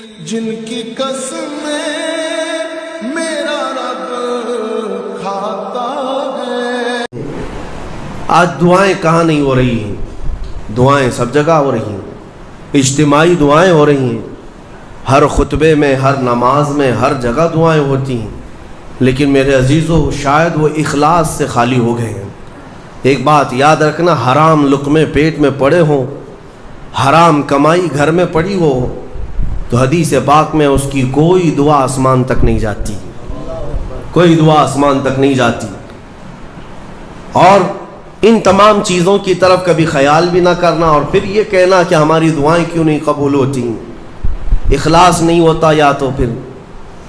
جن کی قسمیں میرا رب کھاتا ہے۔ آج دعائیں کہاں نہیں ہو رہی ہیں؟ دعائیں سب جگہ ہو رہی ہیں، اجتماعی دعائیں ہو رہی ہیں، ہر خطبے میں، ہر نماز میں، ہر جگہ دعائیں ہوتی ہیں، لیکن میرے عزیزو شاید وہ اخلاص سے خالی ہو گئے ہیں۔ ایک بات یاد رکھنا، حرام لقمے پیٹ میں پڑے ہوں، حرام کمائی گھر میں پڑی ہو تو حدیث پاک میں اس کی کوئی دعا آسمان تک نہیں جاتی، کوئی دعا آسمان تک نہیں جاتی۔ اور ان تمام چیزوں کی طرف کبھی خیال بھی نہ کرنا اور پھر یہ کہنا کہ ہماری دعائیں کیوں نہیں قبول ہوتی، اخلاص نہیں ہوتا، یا تو پھر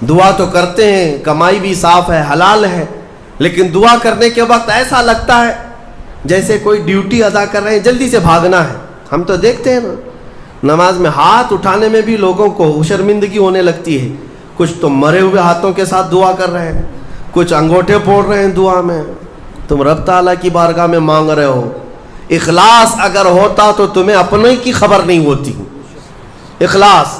دعا تو کرتے ہیں، کمائی بھی صاف ہے، حلال ہے، لیکن دعا کرنے کے وقت ایسا لگتا ہے جیسے کوئی ڈیوٹی ادا کر رہے ہیں، جلدی سے بھاگنا ہے۔ ہم تو دیکھتے ہیں نا، نماز میں ہاتھ اٹھانے میں بھی لوگوں کو شرمندگی ہونے لگتی ہے، کچھ تو مرے ہوئے ہاتھوں کے ساتھ دعا کر رہے ہیں، کچھ انگوٹھے پھوڑ رہے ہیں دعا میں۔ تم رب تعالیٰ کی بارگاہ میں مانگ رہے ہو، اخلاص اگر ہوتا تو تمہیں اپنے کی خبر نہیں ہوتی۔ اخلاص،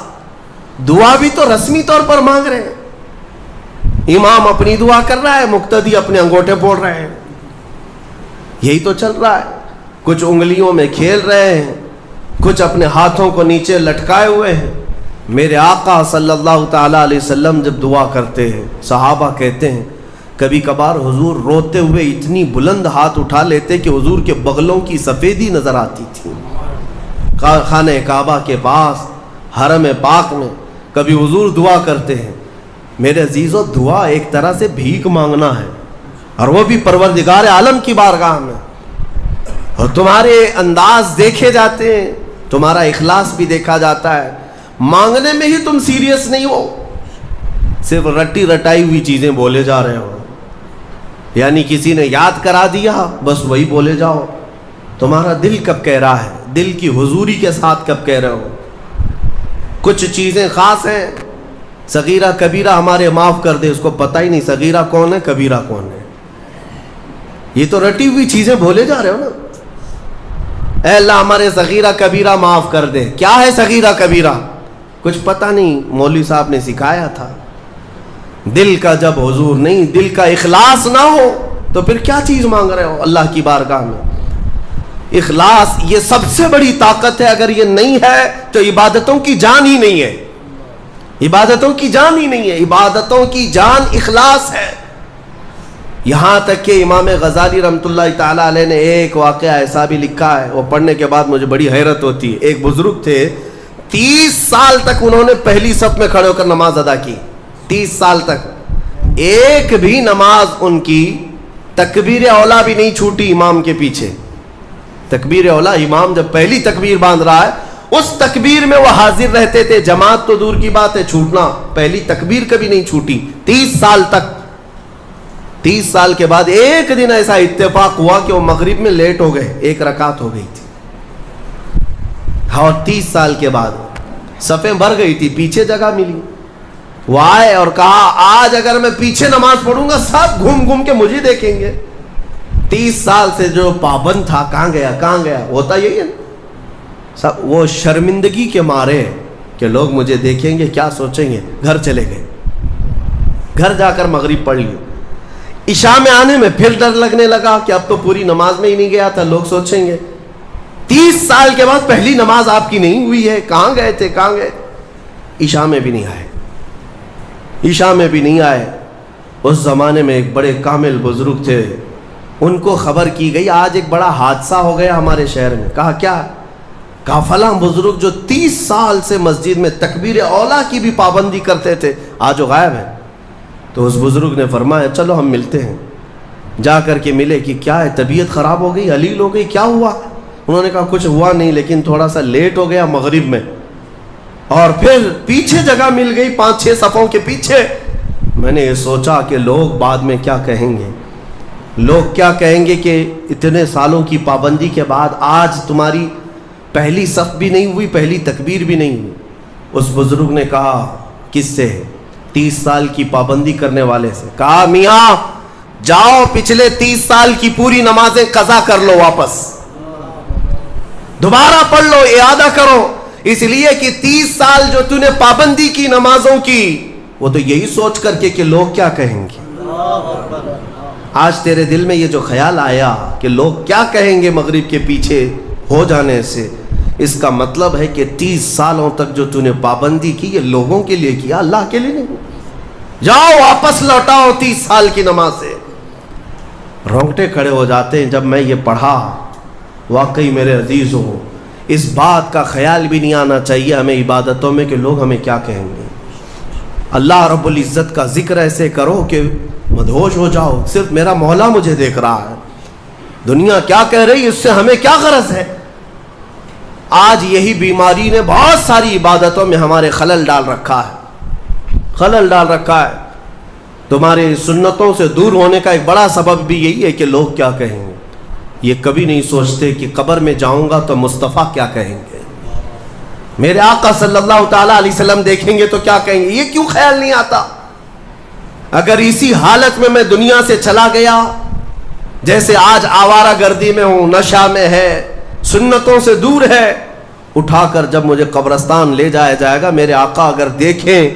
دعا بھی تو رسمی طور پر مانگ رہے ہیں، امام اپنی دعا کر رہا ہے، مقتدی اپنے انگوٹھے پھوڑ رہے ہیں، یہی تو چل رہا ہے۔ کچھ انگلیوں میں کھیل رہے ہیں، کچھ اپنے ہاتھوں کو نیچے لٹکائے ہوئے ہیں۔ میرے آقا صلی اللہ تعالیٰ علیہ وسلم جب دعا کرتے ہیں، صحابہ کہتے ہیں کبھی کبھار حضور روتے ہوئے اتنی بلند ہاتھ اٹھا لیتے کہ حضور کے بغلوں کی سفیدی نظر آتی تھی۔ خانہ کعبہ کے پاس حرم پاک میں کبھی حضور دعا کرتے ہیں۔ میرے عزیزو، دعا ایک طرح سے بھیک مانگنا ہے، اور وہ بھی پروردگار عالم کی بارگاہ میں، اور تمہارے انداز دیکھے جاتے ہیں، تمہارا اخلاص بھی دیکھا جاتا ہے۔ مانگنے میں ہی تم سیریس نہیں ہو، صرف رٹی رٹائی ہوئی چیزیں بولے جا رہے ہو، یعنی کسی نے یاد کرا دیا بس وہی بولے جاؤ۔ تمہارا دل کب کہہ رہا ہے، دل کی حضوری کے ساتھ کب کہہ رہے ہو؟ کچھ چیزیں خاص ہیں، صغیرہ کبیرہ ہمارے معاف کر دے، اس کو پتہ ہی نہیں صغیرہ کون ہے کبیرہ کون ہے، یہ تو رٹی ہوئی چیزیں بولے جا رہے ہو نا۔ اے اللہ ہمارے صغیرہ کبیرہ معاف کر دے، کیا ہے صغیرہ کبیرہ؟ کچھ پتہ نہیں، مولوی صاحب نے سکھایا تھا۔ دل کا جب حضور نہیں، دل کا اخلاص نہ ہو تو پھر کیا چیز مانگ رہے ہو اللہ کی بارگاہ میں؟ اخلاص یہ سب سے بڑی طاقت ہے، اگر یہ نہیں ہے تو عبادتوں کی جان ہی نہیں ہے، عبادتوں کی جان ہی نہیں ہے، عبادتوں کی جان اخلاص ہے۔ یہاں تک کہ امام غزالی رحمۃ اللہ تعالیٰ علیہ نے ایک واقعہ ایسا بھی لکھا ہے، وہ پڑھنے کے بعد مجھے بڑی حیرت ہوتی ہے۔ ایک بزرگ تھے، 30 سال تک انہوں نے پہلی صف میں کھڑے ہو کر نماز ادا کی، 30 سال تک ایک بھی نماز ان کی تکبیر اولا بھی نہیں چھوٹی امام کے پیچھے۔ تکبیر اولا، امام جب پہلی تکبیر باندھ رہا ہے اس تکبیر میں وہ حاضر رہتے تھے، جماعت تو دور کی بات ہے، چھوٹنا، پہلی تکبیر کبھی نہیں چھوٹی 30 سال تک۔ 30 سال کے بعد ایک دن ایسا اتفاق ہوا کہ وہ مغرب میں لیٹ ہو گئے، ایک رکعت ہو گئی تھی، اور 30 سال کے بعد صفیں بھر گئی تھی، پیچھے جگہ ملی۔ وہ آئے اور کہا آج اگر میں پیچھے نماز پڑھوں گا سب گھوم گھوم کے مجھے دیکھیں گے۔ 30 سال سے جو پابند تھا کہاں گیا کہاں گیا، ہوتا یہی ہے سب، وہ شرمندگی کے مارے کہ لوگ مجھے دیکھیں گے کیا سوچیں گے، گھر چلے گئے، گھر جا کر مغرب پڑھ لی۔ عشاء میں آنے میں پھر ڈر لگنے لگا کہ اب تو پوری نماز میں ہی نہیں گیا تھا، لوگ سوچیں گے۔ 30 سال کے بعد پہلی نماز آپ کی نہیں ہوئی ہے، کہاں گئے تھے کہاں گئے؟ عشاء میں بھی نہیں آئے، عشاء میں بھی نہیں آئے۔ اس زمانے میں ایک بڑے کامل بزرگ تھے، ان کو خبر کی گئی آج ایک بڑا حادثہ ہو گیا ہمارے شہر میں۔ کہا کیا؟ کہا فلاں بزرگ جو 30 سال سے مسجد میں تکبیر اولا کی بھی پابندی کرتے تھے آج وہ غائب ہے۔ تو اس بزرگ نے فرمایا چلو ہم ملتے ہیں۔ جا کر کے ملے کہ کیا ہے، طبیعت خراب ہو گئی، علیل ہو گئی، کیا ہوا؟ انہوں نے کہا کچھ ہوا نہیں، لیکن تھوڑا سا لیٹ ہو گیا مغرب میں، اور پھر پیچھے جگہ مل گئی 5-6 صفوں کے پیچھے۔ میں نے یہ سوچا کہ لوگ بعد میں کیا کہیں گے، لوگ کیا کہیں گے کہ اتنے سالوں کی پابندی کے بعد آج تمہاری پہلی صف بھی نہیں ہوئی، پہلی تکبیر بھی نہیں ہوئی۔ اس بزرگ نے کہا کس سے؟ 30 سال کی پابندی کرنے والے سے۔ کہا میاں جاؤ پچھلے 30 سال کی پوری نمازیں قضا کر لو، واپس دوبارہ پڑھ لو، اعادہ کرو۔ اس لیے کہ 30 سال جو تو نے پابندی کی نمازوں کی، وہ تو یہی سوچ کر کے کہ لوگ کیا کہیں گے۔ آج تیرے دل میں یہ جو خیال آیا کہ لوگ کیا کہیں گے مغرب کے پیچھے ہو جانے سے، اس کا مطلب ہے کہ 30 سالوں تک جو تو نے پابندی کی یہ لوگوں کے لیے کیا، اللہ کے لیے نہیں۔ جاؤ واپس لوٹاؤ 30 سال کی نماز سے۔ رونگٹے کھڑے ہو جاتے ہیں جب میں یہ پڑھا۔ واقعی میرے عزیزوں، اس بات کا خیال بھی نہیں آنا چاہیے ہمیں عبادتوں میں کہ لوگ ہمیں کیا کہیں گے۔ اللہ رب العزت کا ذکر ایسے کرو کہ مدہوش ہو جاؤ، صرف میرا مولا مجھے دیکھ رہا ہے، دنیا کیا کہہ رہی اس سے ہمیں کیا غرض ہے۔ آج یہی بیماری نے بہت ساری عبادتوں میں ہمارے خلل ڈال رکھا ہے۔ تمہاری سنتوں سے دور ہونے کا ایک بڑا سبب بھی یہی ہے کہ لوگ کیا کہیں گے۔ یہ کبھی نہیں سوچتے کہ قبر میں جاؤں گا تو مصطفیٰ کیا کہیں گے، میرے آقا صلی اللہ تعالیٰ علیہ وسلم دیکھیں گے تو کیا کہیں گے۔ یہ کیوں خیال نہیں آتا؟ اگر اسی حالت میں دنیا سے چلا گیا، جیسے آج آوارہ گردی میں ہوں، نشہ میں ہے، سنتوں سے دور ہے، اٹھا کر جب مجھے قبرستان لے جایا جائے گا، میرے آقا اگر دیکھیں